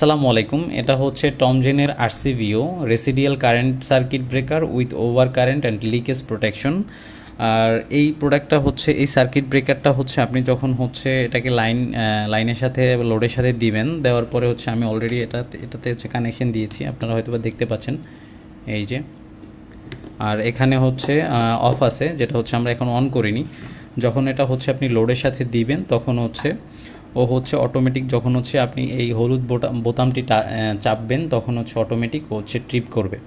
আসসালামু আলাইকুম। এটা হচ্ছে টমজেনের RCBO residual current circuit breaker with over current and leakage protection. আর এই প্রোডাক্টটা হচ্ছে, এই সার্কিট ব্রেকারটা হচ্ছে আপনি যখন হচ্ছে এটাকে লাইনের সাথে লোডের সাথে দিবেন, দেওয়ার পরে হচ্ছে আমি অলরেডি এটাতে হচ্ছে কানেকশন দিয়েছি, আপনারা হয়তো বা দেখতে পাচ্ছেন এই যে। আর এখানে হচ্ছে অফ আছে, যেটা হচ্ছে আমরা এখন অন করিনি। যখন এটা হচ্ছে আপনি লোডের সাথে দিবেন তখন হচ্ছে ও হচ্ছে অটোমেটিক, যখন হচ্ছে আপনি এই হলুদ বোতামটি চাপবেন তখন হচ্ছে অটোমেটিক হচ্ছে ট্রিপ করবে।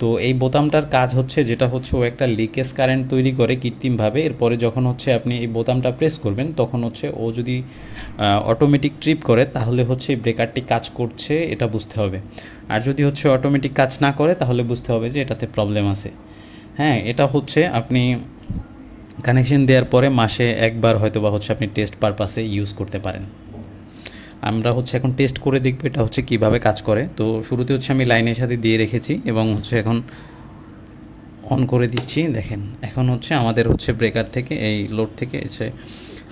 তো এই বোতামটার কাজ হচ্ছে, যেটা হচ্ছে ও একটা লিকেজ কারেন্ট তৈরি করে কৃত্রিমভাবে। এরপরে যখন হচ্ছে আপনি এই বোতামটা প্রেস করবেন তখন হচ্ছে ও যদি অটোমেটিক ট্রিপ করে তাহলে হচ্ছে এই ব্রেকারটি কাজ করছে, এটা বুঝতে হবে। আর যদি হচ্ছে অটোমেটিক কাজ না করে তাহলে বুঝতে হবে যে এটাতে প্রবলেম আছে। হ্যাঁ, এটা হচ্ছে আপনি কানেকশন দেওয়ার পরে মাসে একবার হয়তো বা হচ্ছে আপনি টেস্ট পারপাসে ইউজ করতে পারেন। আমরা হচ্ছে এখন টেস্ট করে দেখব এটা হচ্ছে কিভাবে কাজ করে। তো শুরুতে হচ্ছে আমি লাইনের সাথে দিয়ে রেখেছি এবং হচ্ছে এখন অন করে দিচ্ছি। দেখেন এখন হচ্ছে আমাদের হচ্ছে ব্রেকার থেকে, এই লোড থেকে হচ্ছে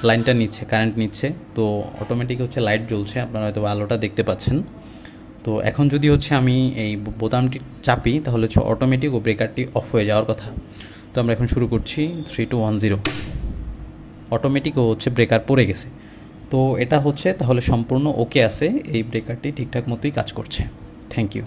লাইনটা নিচ্ছে, কারেন্ট নিচ্ছে। তো অটোমেটিক হচ্ছে লাইট জ্বলছে, আপনারা হয়তো আলোটা দেখতে পাচ্ছেন। তো এখন যদি হচ্ছে আমি এই বোতামটি চাপি তাহলে হচ্ছে অটোমেটিক ও ব্রেকারটি অফ হয়ে যাওয়ার কথা। তো আমরা এখন শুরু করছি 3, 2, 1, 0। অটোমেটিক ও হচ্ছে ব্রেকার পড়ে গেছে। তো এটা হচ্ছে তাহলে সম্পূর্ণ ওকে আছে, এই ব্রেকারটি ঠিকঠাক মতোই কাজ করছে। Thank you.